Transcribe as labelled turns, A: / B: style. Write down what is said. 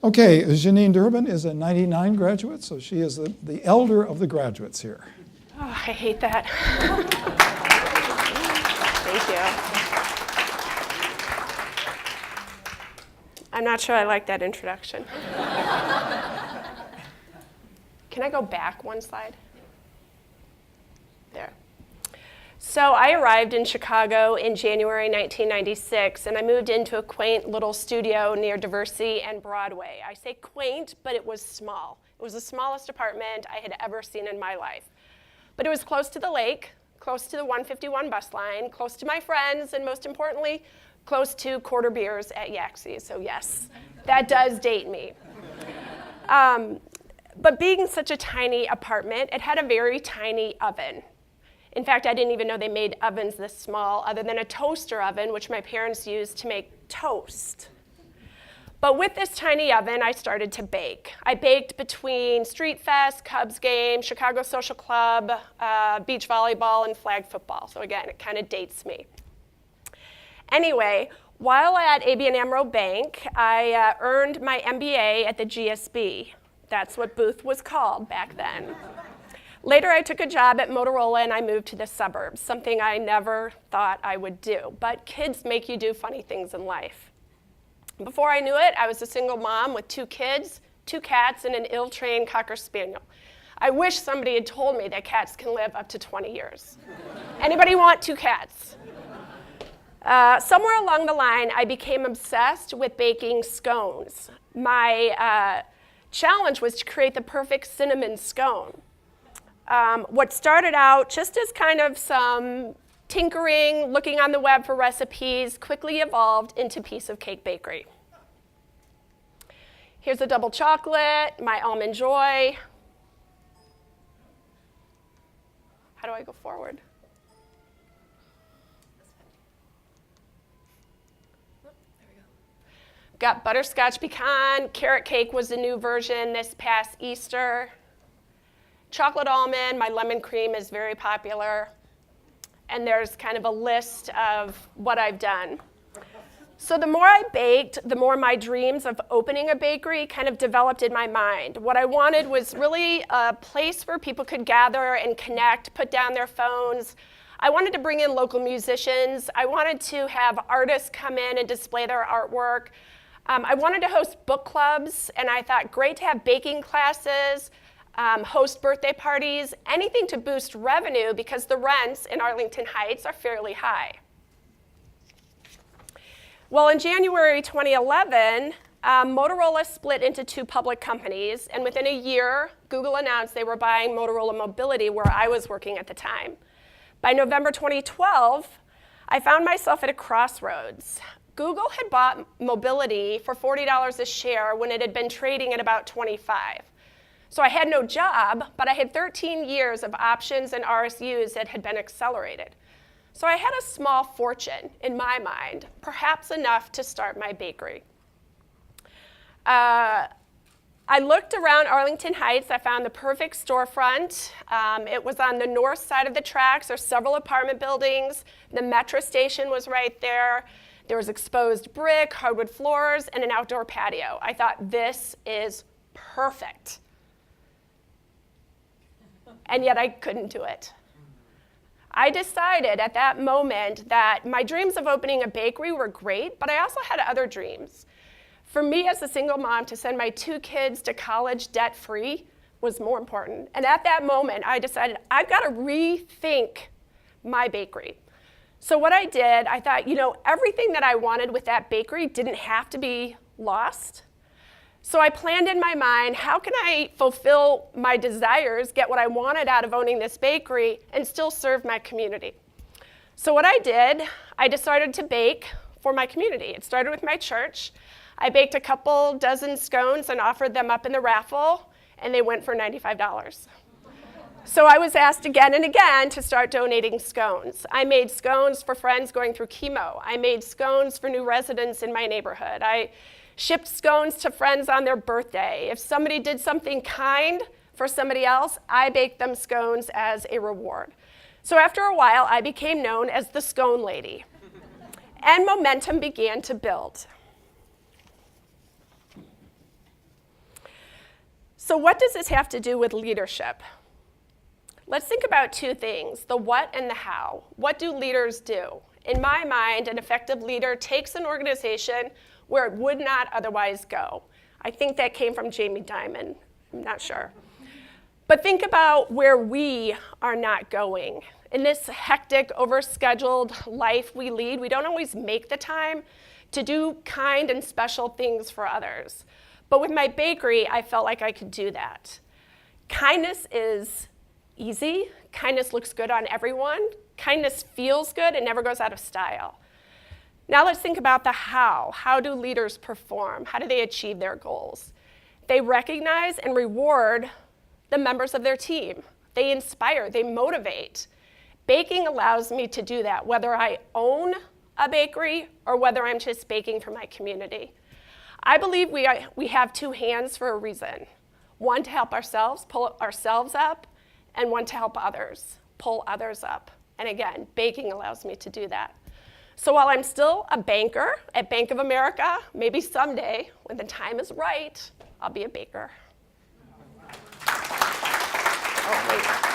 A: Okay, Janine Durbin is a 99 graduate, so she is the elder of the graduates here.
B: Oh, I hate that. Thank you. I'm not sure I like that introduction. Can I go back one slide? There. So I arrived in Chicago in January 1996, and I moved into a quaint little studio near Diversey and Broadway. I say quaint, but it was small. It was the smallest apartment I had ever seen in my life. But it was close to the lake, close to the 151 bus line, close to my friends, and most importantly, close to quarter beers at Yaxie's. So yes, that does date me. But being such a tiny apartment, it had a very tiny oven. In fact, I didn't even know they made ovens this small, other than a toaster oven, which my parents used to make toast. But with this tiny oven, I started to bake. I baked between Street Fest, Cubs game, Chicago Social Club, beach volleyball, and flag football. So again, it kind of dates me. Anyway, while at ABN AMRO Bank, I earned my MBA at the GSB. That's what Booth was called back then. Later, I took a job at Motorola and I moved to the suburbs, something I never thought I would do. But kids make you do funny things in life. Before I knew it, I was a single mom with 2 kids, 2 cats, and an ill-trained Cocker Spaniel. I wish somebody had told me that cats can live up to 20 years. Anybody want 2 cats? Somewhere along the line, I became obsessed with baking scones. My challenge was to create the perfect cinnamon scone. What started out just as kind of some tinkering, looking on the web for recipes, quickly evolved into Piece of Cake Bakery. Here's a double chocolate, my almond joy. How do I go forward? Oh, there we go. Got butterscotch pecan, carrot cake was the new version this past Easter. Chocolate almond, my lemon cream is very popular. And there's kind of a list of what I've done. So the more I baked, the more my dreams of opening a bakery kind of developed in my mind. What I wanted was really a place where people could gather and connect, put down their phones. I wanted to bring in local musicians. I wanted to have artists come in and display their artwork. I wanted to host book clubs, and I thought, great to have baking classes, host birthday parties, anything to boost revenue because the rents in Arlington Heights are fairly high. Well, in January 2011, Motorola split into 2 public companies, and within a year, Google announced they were buying Motorola Mobility, where I was working at the time. By November 2012, I found myself at a crossroads. Google had bought Mobility for $40 a share when it had been trading at about $25. So I had no job, but I had 13 years of options and RSUs that had been accelerated. So I had a small fortune in my mind, perhaps enough to start my bakery. I looked around Arlington Heights. I found the perfect storefront. It was on the north side of the tracks. There's several apartment buildings. The metro station was right there. There was exposed brick, hardwood floors, and an outdoor patio. I thought, this is perfect. And yet I couldn't do it. I decided at that moment that my dreams of opening a bakery were great, but I also had other dreams. For me as a single mom, to send my 2 kids to college debt-free was more important. And at that moment, I decided I've got to rethink my bakery. So what I did, I thought, everything that I wanted with that bakery didn't have to be lost. So I planned in my mind, how can I fulfill my desires, get what I wanted out of owning this bakery, and still serve my community? So what I did, I decided to bake for my community. It started with my church. I baked a couple dozen scones and offered them up in the raffle, and they went for $95. So I was asked again and again to start donating scones. I made scones for friends going through chemo. I made scones for new residents in my neighborhood. I shipped scones to friends on their birthday. If somebody did something kind for somebody else, I baked them scones as a reward. So after a while, I became known as the Scone Lady. And momentum began to build. So what does this have to do with leadership? Let's think about two things, the what and the how. What do leaders do? In my mind, an effective leader takes an organization where it would not otherwise go. I think that came from Jamie Dimon, I'm not sure. But think about where we are not going. In this hectic, overscheduled life we lead, we don't always make the time to do kind and special things for others. But with my bakery, I felt like I could do that. Kindness is easy. Kindness looks good on everyone. Kindness feels good and never goes out of style. Now let's think about the how. How do leaders perform? How do they achieve their goals? They recognize and reward the members of their team. They inspire, they motivate. Baking allows me to do that, whether I own a bakery or whether I'm just baking for my community. I believe we have two hands for a reason. One to help ourselves, pull ourselves up, and one to help others, pull others up. And again, baking allows me to do that. So while I'm still a banker at Bank of America, maybe someday, when the time is right, I'll be a baker. Oh, wait.